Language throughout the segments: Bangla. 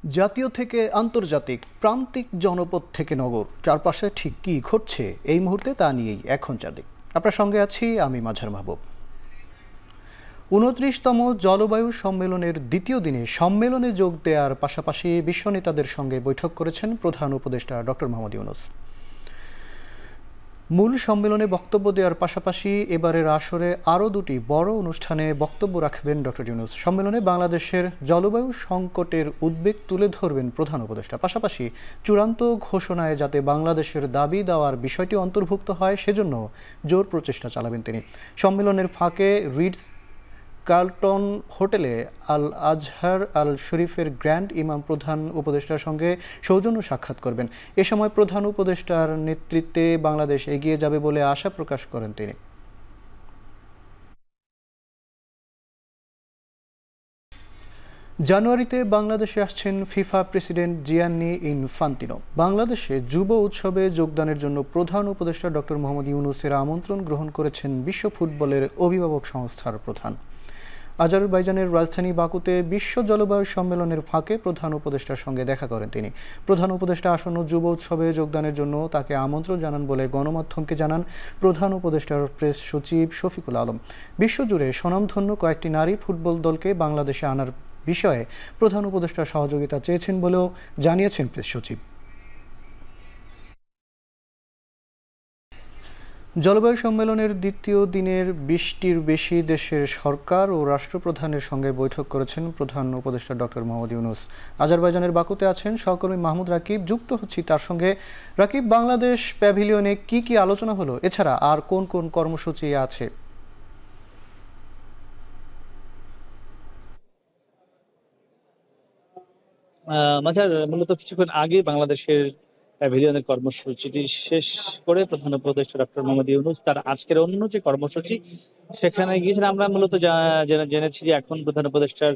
জাতীয় থেকে আন্তর্জাতিক, প্রান্তিক জনপদ থেকে নগর, চারপাশে ঠিক কী ঘটছে এই মুহূর্তে তা নিয়েই এখন চারদিক। আপনার সঙ্গে আছি আমি মাঝার মাহবুব। ২৯তম জলবায়ু সম্মেলনের দ্বিতীয় দিনে সম্মেলনে যোগ দেওয়ার পাশাপাশি বিশ্ব নেতাদের সঙ্গে বৈঠক করেছেন প্রধান উপদেষ্টা ডক্টর মোহাম্মদ ইউনূস। মূল সম্মেলনে বক্তব্য দেওয়ার পাশাপাশি এবারের আসরে আরও দুটি বড় অনুষ্ঠানে বক্তব্য রাখবেন ডক্টর ইউনূস। সম্মেলনে বাংলাদেশের জলবায়ু সংকটের উদ্বেগ তুলে ধরবেন প্রধান উপদেষ্টা। পাশাপাশি চূড়ান্ত ঘোষণায় যাতে বাংলাদেশের দাবি দেওয়ার বিষয়টি অন্তর্ভুক্ত হয় সেজন্য জোর প্রচেষ্টা চালাবেন তিনি। সম্মেলনের ফাঁকে রিটস কার্লটন হোটেলে আল আজহার আল শরীফের গ্র্যান্ড ইমাম প্রধান উপদেষ্টার সঙ্গে সৌজন্য সাক্ষাৎ করবেন। এ সময় প্রধান উপদেষ্টার নেতৃত্বে বাংলাদেশ এগিয়ে যাবে বলে আশা প্রকাশ করেন তিনি। জানুয়ারিতে বাংলাদেশে আসছেন ফিফা প্রেসিডেন্ট জিয়ান্নি ইনফান্তিনো। বাংলাদেশে যুব উৎসবে যোগদানের জন্য প্রধান উপদেষ্টা ডক্টর মোহাম্মদ ইউনূসের আমন্ত্রণ গ্রহণ করেছেন বিশ্ব ফুটবলের অভিভাবক সংস্থার প্রধান। আজারবাইজানের রাজধানী বাকুতে বিশ্ব জলবায়ু সম্মেলনের ফাঁকে প্রধান উপদেষ্টার সঙ্গে দেখা করেন তিনি। প্রধান উপদেষ্টা আসন্ন যুব উৎসবে যোগদানের জন্য তাকে আমন্ত্রণ জানান বলে গণমাধ্যমকে জানান প্রধান উপদেষ্টার প্রেস সচিব শফিকুল আলম। বিশ্বজুড়ে স্বনামধন্য কয়েকটি নারী ফুটবল দলকে বাংলাদেশে আনার বিষয়ে প্রধান উপদেষ্টা সহযোগিতা চেয়েছেন বলেও জানিয়েছেন প্রেস সচিব। জলবায়ু সম্মেলনের দ্বিতীয় দিনের ২০টির বেশি দেশের সরকার ও রাষ্ট্রপ্রধানের সঙ্গে বৈঠক করেছেন প্রধান উপদেষ্টা ডক্টর মোহাম্মদ ইউনূস। আজারবাইজানের বাকুতে আছেন সহকর্মী মাহমুদ রাকিব, যুক্ত হচ্ছি তার সঙ্গে। রাকিব, বাংলাদেশ প্যাভিলিয়নে কি কি আলোচনা হলো, এছাড়া আর কোন কোন কর্মসূচি আছে? মাঝার মূলত কিছুক্ষণ আগে বাংলাদেশের প্যাভিলিয়নের কর্মসূচিটি শেষ করে প্রধান উপদেষ্টা ডক্টর মোহাম্মদ ইউনূস তার আজকের অন্য যে কর্মসূচি সেখানে গিয়েছেন। আমরা মূলত জেনেছি যে এখন প্রধান উপদেষ্টার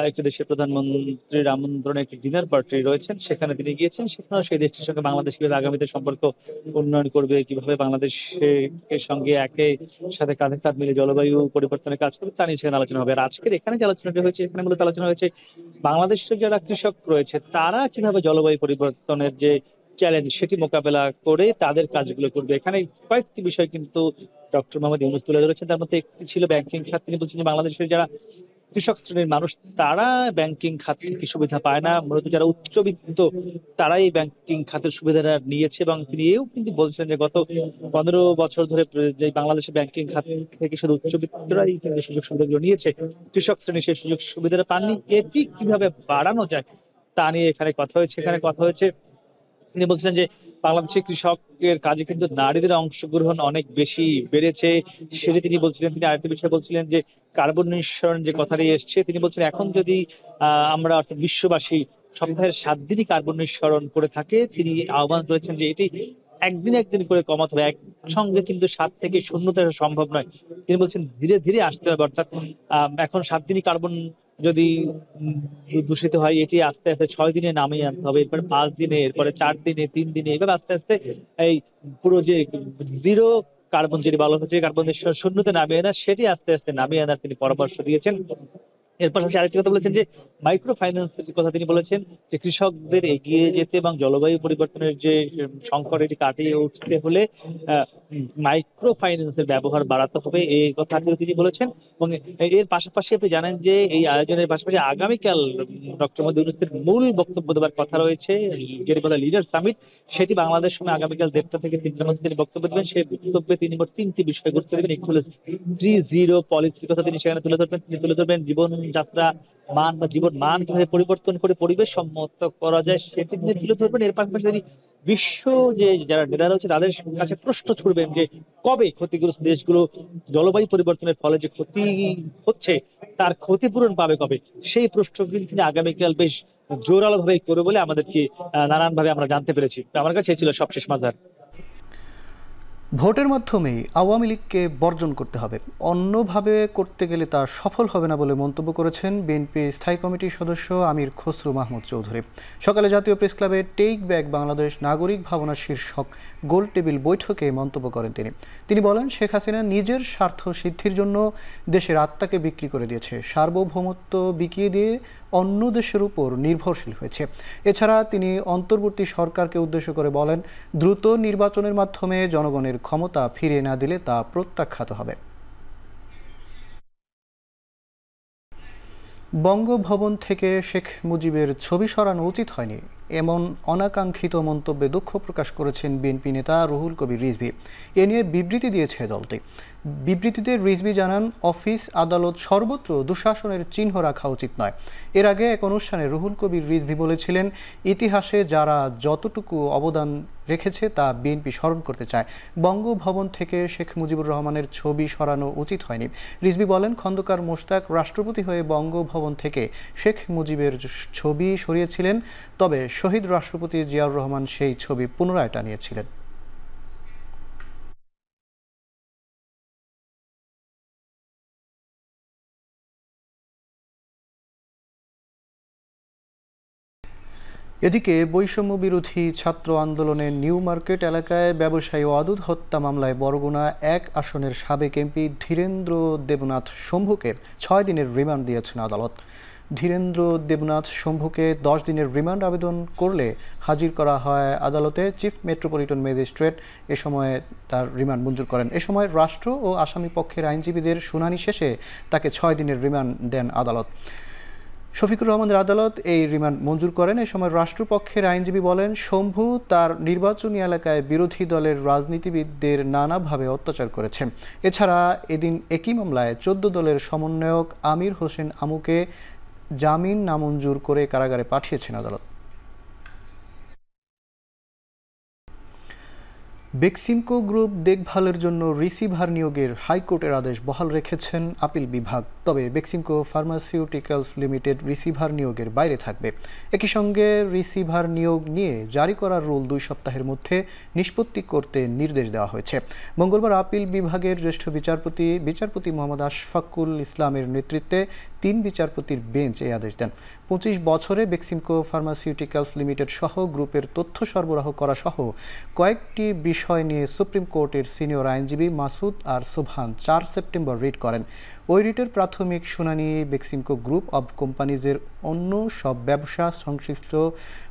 একটি দেশের প্রধানমন্ত্রীর আমন্ত্রণে একটি ডিনার পার্টি রয়েছেন, সেখানে তিনি গিয়েছেন। সেখানেও সেই দেশটির সঙ্গে বাংলাদেশ কিভাবে আগামীতে সম্পর্ক উন্নয়ন করবে, কিভাবে বাংলাদেশের সঙ্গে একের সাথে কাঁধে কাঁধ মিলে জলবায়ু পরিবর্তনের কাজ করবে তা নিয়ে সেখানে আলোচনা হবে। আর আজকের এখানে যে আলোচনাটি হয়েছে, এখানে মূলত আলোচনা হয়েছে বাংলাদেশের যারা কৃষক রয়েছে তারা কিভাবে জলবায়ু পরিবর্তনের যে চ্যালেঞ্জ সেটি মোকাবেলা করে তাদের কাজগুলো করবে। এখানে কয়েকটি বিষয় কিন্তু ডক্টর মোহাম্মদ ইউনূস তুলে ধরেছেন। তার মধ্যে একটি ছিল ব্যাংকিং খাত। তিনি বলছেন যে বাংলাদেশের যারা কৃষক শ্রেণীর মানুষ তারা ব্যাংকিং খাত থেকে সুবিধা পায় না, মূলত যারা উচ্চবিত্ত তারাই ব্যাংকিং খাতের সুবিধাটা নিয়েছে। এবং তিনি এও কিন্তু বলছেন যে গত ১৫ বছর ধরে যে বাংলাদেশের ব্যাংকিং খাত থেকে শুধু উচ্চবিত্তরাই কিন্তু সুযোগ সুবিধাগুলো নিয়েছে, কৃষক শ্রেণী সেই সুযোগ সুবিধাটা পাননি। এটি কিভাবে বাড়ানো যায় তা নিয়ে এখানে কথা হয়েছে। এখানে কথা হয়েছে, তিনি বলছিলেন যে বাংলাদেশের কৃষকের কাজে কিন্তু নারীদের অংশগ্রহণ অনেক বেশি বেড়েছে, সেটি তিনি বলছিলেন। তিনি আরেকটি বিষয় বলছিলেন যে কার্বন নিঃসরণ যে কথাটি এসছে, তিনি বলছেন এখন যদি আমরা অর্থাৎ বিশ্ববাসী সপ্তাহের ৭ দিনই কার্বন নিঃসরণ করে থাকে, তিনি আহ্বান করেছেন যে এটি একদিন একদিন করে কমাতে হবে, একসঙ্গে কিন্তু ৭ থেকে ০তে আসা সম্ভব নয়। তিনি বলছেন ধীরে ধীরে আসতে হবে, অর্থাৎ এখন ৭ দিনই কার্বন যদি দূষিত হয় এটি আস্তে আস্তে ৬ দিনে নামিয়ে আনতে হবে, এরপরে ৫ দিনে, এরপরে ৪ দিনে, ৩ দিনে, এভাবে আস্তে আস্তে এই পুরো যে জিরো কার্বন যেটি বলা হচ্ছে কার্বন নিঃসরণ ০তে নামিয়ে আনা, সেটি আস্তে আস্তে নামিয়ে আনার তিনি পরামর্শ দিয়েছেন। এর পাশাপাশি আরেকটি কথা বলেছেন যে মাইক্রো ফাইন্যান্সের কথা তিনি বলেছেন যে কৃষকদের এগিয়ে যেতে এবং জলবায়ু পরিবর্তনের যে সংকট এটি কাটিয়ে উঠতে হলে মাইক্রো ফাইন্যান্সের ব্যবহার বাড়াতে হবে, এই কথাটিও তিনি বলেছেন। এবং এর পাশাপাশি আপনি জানেন যে এই আয়োজনের পাশাপাশি আগামীকাল ডক্টর মোহাম্মদ ইউনূসের মূল বক্তব্য দেওয়ার কথা রয়েছে, যেটি বলে লিডার সামিট। সেটি বাংলাদেশ সময় আগামীকাল ১:৩০ থেকে ৩টার মধ্যে তিনি বক্তব্য দেবেন। সেই বক্তব্যে তিনি মোট ৩টি বিষয় গুরুত্ব দেবেন। একটি হলো ৩-0 পলিসির কথা তিনি সেখানে তুলে ধরবেন। তিনি তুলে ধরবেন জীবনযাত্রা মান বা জীবন মান কিভাবে পরিবর্তন করে পরিবেশ সম্মত করা যায় সেটি তিনি তুলে ধরবেন। এর পাশাপাশি তিনি বিশ্ব যে যারা নেতারা রয়েছে তাদের কাছে প্রশ্ন ছুড়বেন যে কবে ক্ষতিগ্রস্ত দেশগুলো জলবায়ু পরিবর্তনের ফলে যে ক্ষতি হচ্ছে তার ক্ষতিপূরণ পাবে কবে, সেই প্রশ্ন কিন্তু তিনি আগামীকাল বেশ জোরালো ভাবে করবে বলে আমাদেরকে নানান ভাবে আমরা জানতে পেরেছি। আমার কাছে ছিল সবশেষ মাঝার। ভোটের মাধ্যমেই আওয়ামী লীগকে বর্জন করতে হবে, অন্যভাবে করতে গেলে তা সফল হবে না বলে মন্তব্য করেছেন বিএনপির স্থায়ী কমিটির সদস্য আমির খসরু মাহমুদ চৌধুরী। সকালে জাতীয় প্রেস ক্লাবে টেক ব্যাক বাংলাদেশ নাগরিক ভাবনা শীর্ষক গোল টেবিল বৈঠকে মন্তব্য করেন তিনি বলেন, শেখ হাসিনা নিজের স্বার্থ সিদ্ধির জন্য দেশের আত্মাকে বিক্রি করে দিয়েছে, সার্বভৌমত্ব বিকিয়ে দিয়ে অন্য দেশের উপর নির্ভরশীল হয়েছে। এছাড়া তিনি অন্তর্বর্তী সরকারকে উদ্দেশ্য করে বলেন, দ্রুত নির্বাচনের মাধ্যমে জনগণের ক্ষমতা ফিরিয়ে না দিলে তা প্রত্যাখ্যাত হবে। বঙ্গভবন থেকে শেখ মুজিবের ছবি সরানো উচিত হয়নি, এমন অনাকাঙ্ক্ষিত মন্তব্যে দুঃখ প্রকাশ করেছেন বিএনপি নেতা রুহুল কবির রিজভী। এ নিয়ে বিবৃতি দিয়েছে দলটি। বিবৃতিতে রিজভী জানান, অফিস আদালত সর্বত্র দুঃশাসনের চিহ্ন রাখা উচিত নয়। এর আগে এক অনুষ্ঠানে রুহুল কবির রিজভী বলেছিলেন, ইতিহাসে যারা যতটুকু অবদান রেখেছে তা বিএনপি স্মরণ করতে চায়। বঙ্গভবন থেকে শেখ মুজিবুর রহমানের ছবি সরানো উচিত হয়নি। রিজভী বলেন, খন্দকার মোশতাক রাষ্ট্রপতি হয়ে বঙ্গভবন থেকে শেখ মুজিবের ছবি সরিয়েছিলেন, তবে শহীদ রাষ্ট্রপতি জিয়াউর রহমান সেই ছবি পুনরায় টানিয়েছিলেন। এদিকে বৈষম্য বিরোধী ছাত্র আন্দোলনের নিউ মার্কেট এলাকায় ব্যবসায়ী ওয়াদুদ হত্যা মামলায় বরগুনা 1 আসনের সাবেক এমপি ধীরেন্দ্র দেবনাথ শম্ভুকে 6 দিনের রিমান্ড দিয়েছেন আদালত। ধীরেন্দ্র দেবনাথ শম্ভুকে 10 দিনের রিমান্ড আবেদন করলে হাজির করা হয় আদালতে। চিফ মেট্রোপলিটন ম্যাজিস্ট্রেট এ সময় তার রিমান্ড মঞ্জুর করেন। এ সময় রাষ্ট্র ও আসামি পক্ষের আইনজীবীদের শুনানি শেষে তাকে 6 দিনের রিমান্ড দেন আদালত। শফিকুর রহমানের আদালত এই রিমান্ড মঞ্জুর করেন। এ সময় রাষ্ট্রপক্ষের আইনজীবী বলেন, শম্ভু তার নির্বাচনী এলাকায় বিরোধী দলের রাজনীতিবিদদের নানাভাবে অত্যাচার করেছেন। এছাড়া এদিন একই মামলায় 14 দলের সমন্বয়ক আমির হোসেন আমুকে জামিন নামঞ্জুর করে কারাগারে পাঠিয়েছেন আদালত। বেক্সিমকো গ্রুপ দেখভালের জন্য রিসিভার নিয়োগের হাইকোর্টের আদেশ বহাল রেখেছেন আপিল বিভাগ। তবে বেক্সিমকো ফার্মাসিউটিক্যালস লিমিটেড রিসিভার নিয়োগের বাইরে থাকবে। একই সঙ্গে রিসিভার নিয়োগ নিয়ে জারি করা রুল 2 সপ্তাহের মধ্যে নিষ্পত্তি করতে নির্দেশ দেওয়া হয়েছে। মঙ্গলবার আপিল বিভাগের জ্যেষ্ঠ বিচারপতি মোহাম্মদ আশফাকুল ইসলামের নেতৃত্বে 3 বিচারপতির বেঞ্চ এই আদেশ দেন। 25 বছরে বেক্সিমকো ফার্মাসিউটিক্যালস লিমিটেড সহ গ্রুপের তথ্য সরবরাহ করা সহ কয়েকটি বিষয় নিয়ে সুপ্রিম কোর্টের সিনিয়র আইনজীবী মাসুদ আর সোবহান 4 সেপ্টেম্বর রিট করেন। ওই রিটের প্রাথমিক শুনানি বেক্সিমকো গ্রুপ অব কোম্পানিজের অন্য সব ব্যবসা সংশ্লিষ্ট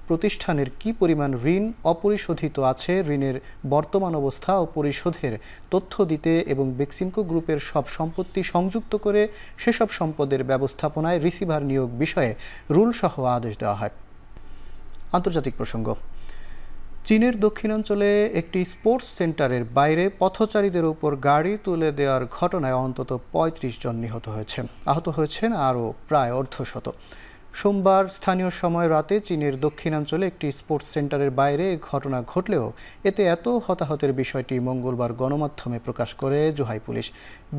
প্রতিষ্ঠানের কি পরিমাণ ঋণ অপরিশোধিত আছে, ঋণের বর্তমান অবস্থা ও পরিশোধের তথ্য দিতে এবং বেক্সিমকো গ্রুপের সব সম্পত্তি সংযুক্ত করে সেসব সম্পদের ব্যবস্থাপনায় রিসিভার নিয়োগ বিষয়ে রুল সহ আদেশ দেওয়া হয়। আন্তর্জাতিক প্রসঙ্গ। চীনের দক্ষিণাঞ্চলে একটি স্পোর্টস সেন্টারের বাইরে পথচারীদের উপর গাড়ি তুলে দেওয়ার ঘটনায় অন্তত 35 জন নিহত হয়েছেন। আহত হয়েছেন আরও প্রায় অর্ধশত। সোমবার স্থানীয় সময় রাতে চীনের দক্ষিণাঞ্চলে একটি স্পোর্টস সেন্টারের বাইরে ঘটনা ঘটলেও এতে এত হতাহতের বিষয়টি মঙ্গলবার গণমাধ্যমে প্রকাশ করে জুহাই পুলিশ।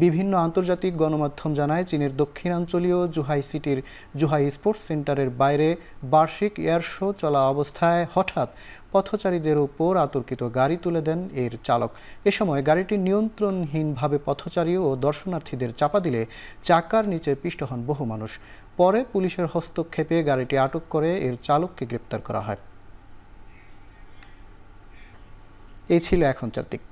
বিভিন্ন আন্তর্জাতিক গণমাধ্যম জানায়, চীনের দক্ষিণাঞ্চলীয় জুহাই সিটির জুহাই স্পোর্টস সেন্টারের বাইরে বার্ষিক এয়ার শো চলা অবস্থায় হঠাৎ পথচারীদের উপর আতর্কিত গাড়ি তুলে দেন এর চালক। এ সময় গাড়িটি নিয়ন্ত্রণহীনভাবে পথচারী ও দর্শনার্থীদের চাপা দিলে চাকার নিচে পিষ্ট হন বহু মানুষ। পরে পুলিশের হস্তক্ষেপে গাড়িটি আটক করে এর চালককে গ্রেপ্তার করা হয়। এই ছিল এখনকার দিক।